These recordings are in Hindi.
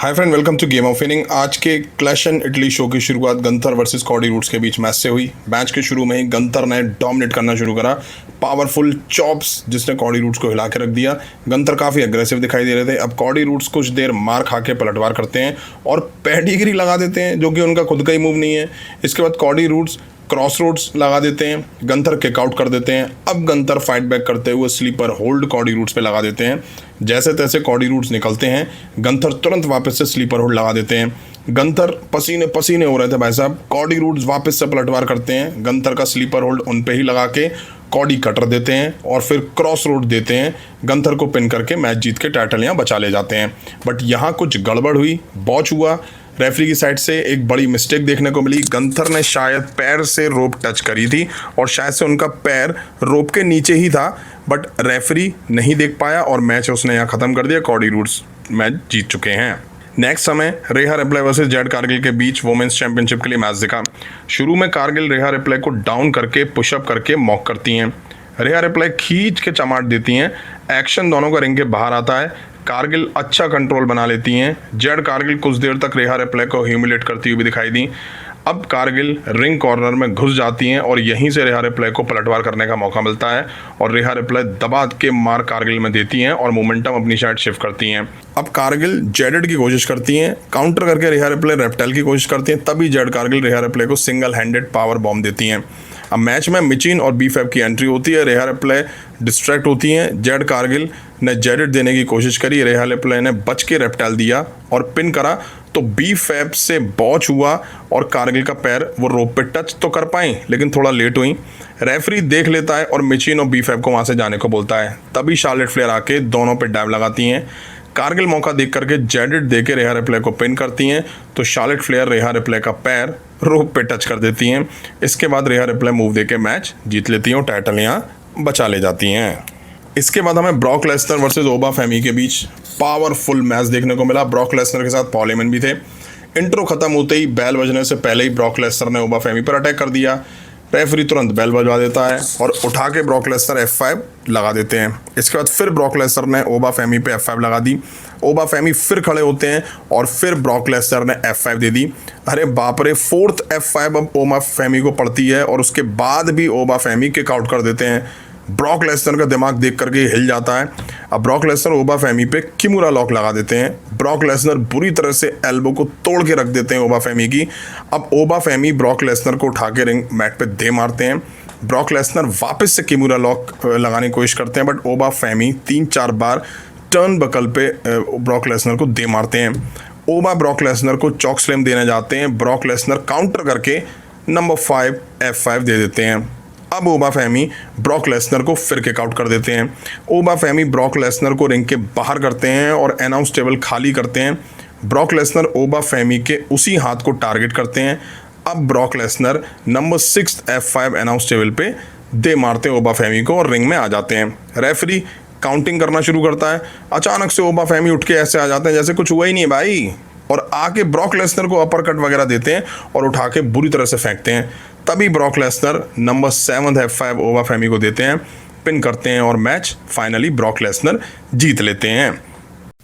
Hi friend, welcome to game of winning. आज के क्लैश एंड इटली शो की शुरुआत गंथर वर्सेस कॉडी रूट्स के बीच मैच से हुई। मैच के शुरू में ही गंथर ने डोमिनेट करना शुरू करा। पावरफुल चॉप्स जिसने कॉडी रूट्स को हिला के रख दिया। गंथर काफ़ी अग्रेसिव दिखाई दे रहे थे। अब कॉडी रूट्स कुछ देर मार खा के पलटवार करते हैं और पेडिग्री लगा देते हैं, जो कि उनका खुद का ही मूव नहीं है। इसके बाद कॉडी रूट्स क्रॉस रोड्स लगा देते हैं, गंथर किक आउट कर देते हैं। अब गंथर फाइट बैक करते हुए स्लीपर होल्ड कॉडी रूट्स पे लगा देते हैं। जैसे तैसे कॉडी रूट्स निकलते हैं, गंथर तुरंत वापस से स्लीपर होल्ड लगा देते हैं। गंथर पसीने पसीने हो रहे थे भाई साहब। कॉडी रूट्स वापस से पलटवार करते हैं, गंथर का स्लीपर होल्ड उन पे ही लगा के कॉडी कटर देते हैं और फिर क्रॉस रोड देते हैं। गंथर को पिन करके मैच जीत के टाइटल यहाँ बचा ले जाते हैं। बट यहाँ कुछ गड़बड़ हुई, बॉच हुआ। रेफरी की साइड से एक बड़ी मिस्टेक देखने को मिली। गंथर ने शायद पैर से रोप टच करी थी और शायद से उनका पैर रोप के नीचे ही था, बट रेफरी नहीं देख पाया और मैच उसने यहाँ ख़त्म कर दिया। कॉडी रूट्स मैच जीत चुके हैं। नेक्स्ट समय रेहा रिप्ले वर्सेस जेड कारगिल के बीच वुमेन्स चैंपियनशिप के लिए मैच दिखा। शुरू में कारगिल रेहा रिप्ले को डाउन करके पुशअप करके मॉक करती हैं। रेहा रिप्ले खींच के चमाट देती हैं। एक्शन दोनों का रिंग के बाहर आता है। कारगिल अच्छा कंट्रोल बना लेती हैं। जेड कारगिल कुछ देर तक रेहा रिप्ले को ह्यूमिलेट करती हुई भी दिखाई दी। अब कारगिल रिंग कॉर्नर में घुस जाती हैं और यहीं से रेहा रिप्ले को पलटवार करने का मौका मिलता है और रेहा रिप्ले दबा के मार कारगिल में देती हैं और मोमेंटम अपनी साइड शिफ्ट करती हैं। अब कारगिल जेडेड की कोशिश करती हैं, काउंटर करके रेहा रिप्ले रेप्टाइल की कोशिश करती हैं। तभी जेड कारगिल रेहा रिप्ले को सिंगल हैंडेड पावर बॉम्ब देती हैं। अब मैच में मिचिन और बीफैब की एंट्री होती है। रेहा रिप्ले डिस्ट्रैक्ट होती हैं। जेड कारगिल ने जेडेड देने की कोशिश करी, रेहा रिप्ले ने बच के रेप्टाइल दिया और पिन करा तो बीफैब से बॉच हुआ और कारगिल का पैर वो रोप पे टच तो कर पाई लेकिन थोड़ा लेट हुई। रेफरी देख लेता है और मिचिन और बीफैब को वहाँ से जाने को बोलता है। तभी शार्लेट फ्लेयर आके दोनों पे डाइव लगाती हैं। कारगिल मौका देख करके जेडेड दे के रेहा रिप्ले को पिन करती हैं तो शार्लेट फ्लेयर रेहा रिप्ले का पैर रोप पे टच कर देती हैं। इसके बाद रेहा रिप्ले मूव दे के मैच जीत लेती हैं और टाइटल यहाँ बचा ले जाती हैं। इसके बाद हमें ब्रॉक लेसनर वर्सेस ओबा फेमी के बीच पावरफुल मैच देखने को मिला। ब्रॉक लेसनर के साथ पॉल हेमन भी थे। इंट्रो खत्म होते ही बेल बजने से पहले ही ब्रॉक लेसनर ने ओबा फेमी पर अटैक कर दिया। रेफरी तुरंत बेल बजवा देता है और उठा के ब्रॉक लेसनर F5 लगा देते हैं। इसके बाद फिर ब्रॉक लेसनर ने ओबा फेमी पे F5 लगा दी। ओबा फेमी फिर खड़े होते हैं और फिर ब्रॉक लेसनर ने F5 दे दी। अरे बाप रे, फोर्थ F5 अब ओबा फेमी को पड़ती है और उसके बाद भी ओबा फेमी किक आउट कर देते हैं। ब्रॉक लेसनर का दिमाग देख करके हिल जाता है। अब ब्रॉक लेसनर ओबा फेमी पे किमुरा लॉक लगा देते हैं। ब्रॉक लेसनर बुरी तरह से एल्बो को तोड़ के रख देते हैं ओबा फेमी की। अब ओबा फेमी ब्रॉक लेसनर को उठा के रिंग मैट पे दे मारते हैं। ब्रॉक लेसनर वापस से किमुरा लॉक लगाने की कोशिश करते हैं, बट ओबा फेमी 3-4 बार टर्न बकल पे ब्रॉक लेसनर को दे मारते हैं। ओबा ब्रॉक लेसनर को चॉक स्लैम देने जाते हैं। ब्रॉक लेसनर काउंटर करके नंबर 5 F5 दे देते हैं। अब ओबा फेमी ब्रॉक लेसनर को फिर किक आउट कर देते हैं। ओबा फेमी ब्रॉक लेसनर को रिंग के बाहर करते हैं और अनाउंस टेबल खाली करते हैं। ब्रॉक लेसनर ओबा फेमी के उसी हाथ को टारगेट करते हैं। अब Brock Lesnar number 6 F5 announce table पे दे मारते हैं ओबा फेमी को और रिंग में आ जाते हैं। रेफरी काउंटिंग करना शुरू करता है। अचानक से ओबा फेमी उठ के ऐसे आ जाते हैं जैसे कुछ हुआ ही नहीं भाई, और आके ब्रॉक लेसनर को अपर कट वगैरह देते हैं और उठा के बुरी तरह से फेंकते हैं। तभी ब्रॉक लेसनर नंबर 7 F5 ओबा फेमी को देते हैं, पिन करते हैं और मैच फाइनली ब्रॉक लेसनर जीत लेते हैं।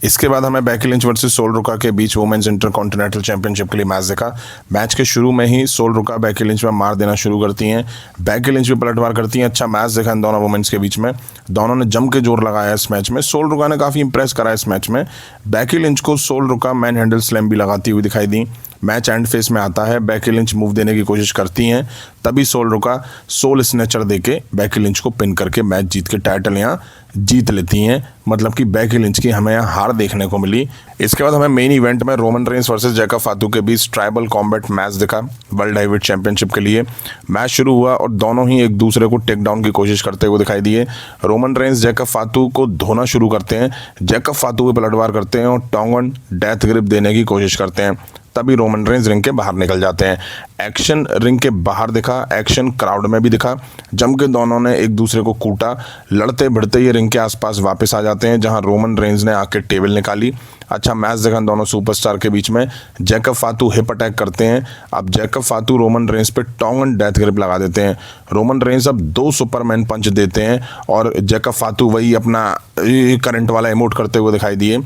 इसके बाद हमें बेकी लिंच वर्सेस सोल रुका के बीच वुमेन्स इंटरकॉन्टिनेंटल चैंपियनशिप के लिए मैच देखा। मैच के शुरू में ही सोल रुका बेकी लिंच में मार देना शुरू करती हैं। बेकी लिंच भी पलटवार करती हैं। अच्छा मैच देखा इन दोनों वुमेन्स के बीच में। दोनों ने जम के जोर लगाया इस मैच में। सोल रुका ने काफ़ी इंप्रेस करा इस मैच में। बेकी लिंच को सोल रुका मैन हैंडल स्लैम भी लगाती हुई दिखाई दी। मैच एंड फेस में आता है। बेकी लिंच मूव देने की कोशिश करती हैं, तभी सोल रुका सोल स्नैचर देके बेकी लिंच को पिन करके मैच जीत के टाइटल यहाँ जीत लेती हैं। मतलब कि बेकी लिंच की हमें यहाँ हार देखने को मिली। इसके बाद हमें मेन इवेंट में रोमन रेंस वर्सेस जैकब फातू के बीच ट्राइबल कॉम्बैट मैच दिखा वर्ल्ड हेवीवेट चैंपियनशिप के लिए। मैच शुरू हुआ और दोनों ही एक दूसरे को टेक डाउन की कोशिश करते हुए दिखाई दिए। रोमन रेंस जैकब फातू को धोना शुरू करते हैं। जैकब फातू पे पलटवार करते हैं और टोंगन डेथ ग्रिप देने की कोशिश करते हैं। तभी रोमन रेंस रिंग के बाहर निकल जाते हैं। एक्शन रिंग के बाहर दिखा, एक्शन क्राउड में भी दिखा। जम के दोनों ने एक दूसरे को कूटा। लड़ते भिड़ते ये रिंग के आसपास वापस आ जाते हैं, जहां रोमन रेंस ने आके टेबल निकाली। अच्छा मैच देखा दोनों सुपरस्टार के बीच में। जैकब फातू हिप अटैक करते हैं। अब जैकब फातू रोमन रेंस पे टोंगन डेथ ग्रिप लगा देते हैं। रोमन रेंस अब 2 सुपरमैन पंच देते हैं और जैकब फातू वही अपना करंट वाला इमोट करते हुए दिखाई दिए।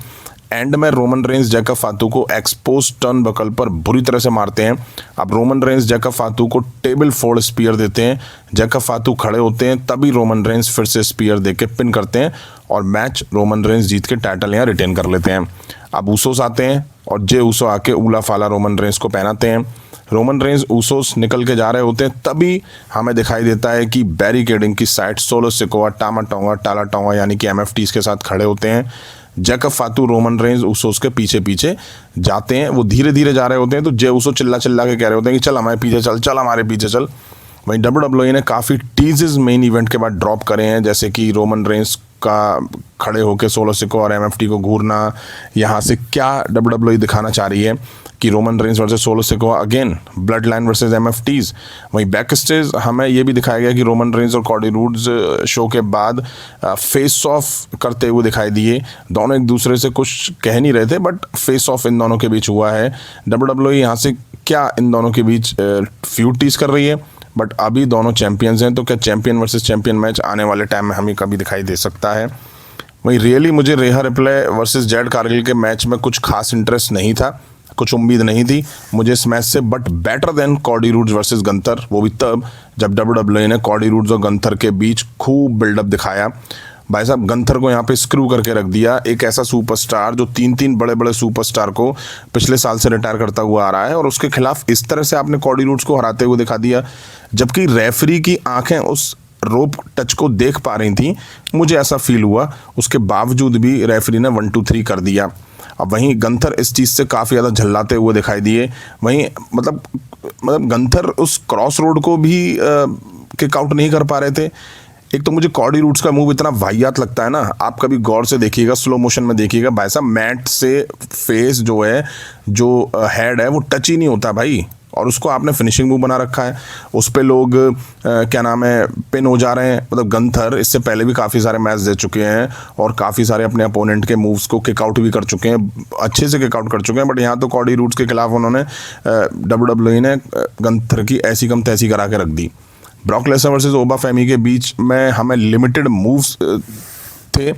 एंड में रोमन रेंस जैकब फातू को एक्सपोज टर्न बकल पर बुरी तरह से मारते हैं। अब रोमन रेंस जैकब फातू को टेबल फोल्ड स्पीयर देते हैं, जैकब फातू खड़े होते हैं, तभी रोमन रेंस फिर से स्पीयर देके पिन करते हैं और मैच रोमन रेंस जीत के टाइटल यहाँ रिटेन कर लेते हैं। अब ऊसोस आते हैं और जे ऊसो आके ऊला फाला रोमन रेंस को पहनाते हैं। रोमन रेंस ऊसोस निकल के जा रहे होते हैं, तभी हमें दिखाई देता है कि बैरिकेडिंग की साइड सोलो सिकोआ, टामा टोंगा, टाला टोंगा यानी कि MFTs के साथ खड़े होते हैं। जैकब फातू रोमन रेंस ऊसोस के पीछे पीछे जाते हैं, वो धीरे धीरे जा रहे होते हैं, तो जे ऊसो चिल्ला चिल्ला के कह रहे होते हैं कि चल हमारे पीछे चल, चल हमारे पीछे चल। वहीं WWE ने काफ़ी टीजेस मेन इवेंट के बाद ड्रॉप करे हैं, जैसे कि रोमन रेंस का खड़े होकर सोलो सिको और MFT को घूरना। यहाँ से क्या WWE दिखाना चाह रही है कि Roman Reigns versus Solo Sikoa again, bloodline versus MFTs। वहीं बैक स्टेज हमें ये भी दिखाया गया कि रोमन रेंस और कॉडी रूड्स शो के बाद फेस ऑफ करते हुए दिखाई दिए। दोनों एक दूसरे से कुछ कह नहीं रहे थे, बट फेस ऑफ इन दोनों के बीच हुआ है। WWE यहाँ से क्या इन दोनों के बीच फ्यूड टीज कर रही है, बट अभी दोनों चैंपियंस हैं, तो क्या चैंपियन वर्सेस चैंपियन मैच आने वाले टाइम में हमें कभी दिखाई दे सकता है। वहीं रियली मुझे रेहा रिप्ले वर्सेस जेड कारगिल के मैच में कुछ खास इंटरेस्ट नहीं था, कुछ उम्मीद नहीं थी मुझे इस मैच से, but better than Cardi roads versus Gunther, वो भी तब जब WWE ने कॉडी रूड्स और गंथर के बीच खूब बिल्डअप दिखाया। भाई साहब गंथर को यहाँ पे स्क्रू करके रख दिया, एक ऐसा सुपरस्टार जो तीन बड़े बड़े सुपरस्टार को पिछले साल से रिटायर करता हुआ आ रहा है, और उसके खिलाफ इस तरह से आपने कॉडी रूड्स को हराते हुए दिखा दिया, जबकि रेफरी की आंखें उस रोप टच को देख पा रही थी, मुझे ऐसा फील हुआ। उसके बावजूद भी रेफरी ने 1 2 3 कर दिया। अब वहीं गंथर इस चीज़ से काफ़ी ज़्यादा झल्लाते हुए दिखाई दिए। वहीं मतलब गंथर उस क्रॉस रोड को भी किक आउट नहीं कर पा रहे थे। एक तो मुझे कॉडी रूड्स का मूव इतना वाहियात लगता है ना, आप कभी गौर से देखिएगा, स्लो मोशन में देखिएगा, भाई साहब मैट से फेस जो है, जो हेड है, वो टच ही नहीं होता भाई, और उसको आपने फिनिशिंग मूव बना रखा है। उस पे लोग क्या नाम है पिन हो जा रहे हैं। मतलब गंथर इससे पहले भी काफ़ी सारे मैच दे चुके हैं और काफ़ी सारे अपने अपोनेंट के मूव्स को किक आउट भी कर चुके हैं, अच्छे से किक आउट कर चुके हैं, बट यहाँ तो कॉडी रूड्स के खिलाफ उन्होंने WWE ने गंथर की ऐसी कम तैसी करा के रख दी। ब्रॉक लेसनर वर्सेस ओबा फेमी के बीच में हमें लिमिटेड मूव्स थे,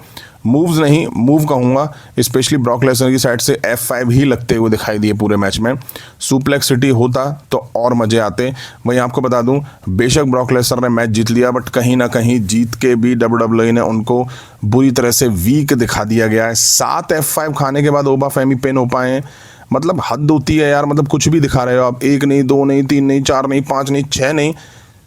मूव्स नहीं मूव कहूँगा, स्पेशली ब्रॉक लेसनर की साइड से F5 ही लगते हुए दिखाई दिए पूरे मैच में। सुप्लेक्स सिटी होता तो और मज़े आते। वहीं आपको बता दूं, बेशक ब्रॉक लेसनर ने मैच जीत लिया, बट कहीं ना कहीं जीत के भी WWE ने उनको बुरी तरह से वीक दिखा दिया गया है। 7 F5 खाने के बाद ओबा फेमी पिन हो पाए, मतलब हद होती है यार। मतलब कुछ भी दिखा रहे हो आप, 1 नहीं 2 नहीं 3 नहीं 4 नहीं 5 नहीं 6 नहीं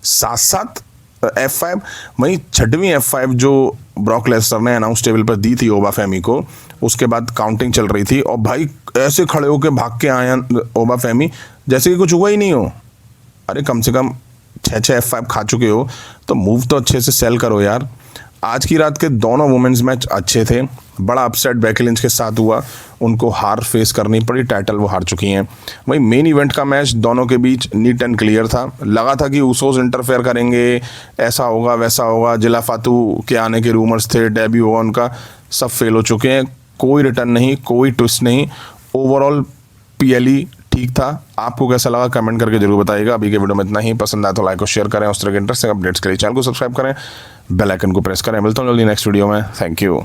7 F5। वहीं 6वीं F5 जो ब्रॉक लेसनर ने अनाउंस टेबल पर दी थी ओबा फेमी को, उसके बाद काउंटिंग चल रही थी और भाई ऐसे खड़े होकर भाग के आए ओबा फेमी जैसे कि कुछ हुआ ही नहीं हो। अरे कम से कम 6 F5 खा चुके हो तो मूव तो अच्छे से सेल करो यार। आज की रात के दोनों वुमेन्स मैच अच्छे थे। बड़ा अपसेट बेकी लिंच के साथ हुआ, उनको हार फेस करनी पड़ी, टाइटल वो हार चुकी हैं। वहीं मेन इवेंट का मैच दोनों के बीच नीट एंड क्लियर था। लगा था कि ऊसोस इंटरफेयर करेंगे, ऐसा होगा वैसा होगा, जिला फातू के आने के रूमर्स थे, डेब्यू हुआ उनका, सब फेल हो चुके हैं। कोई रिटर्न नहीं, कोई ट्विस्ट नहीं। ओवरऑल PLE ठीक था। आपको कैसा लगा कमेंट करके जरूर बताइएगा। अभी के वीडियो में इतना ही। पसंद आया तो लाइक और शेयर करें। उस तरह के इंटरेस्टिंग अपडेट्स के लिए चैनल को सब्सक्राइब करें, बेल आइकन को प्रेस करें। मिलता हूँ जल्दी नेक्स्ट वीडियो में। Thank you.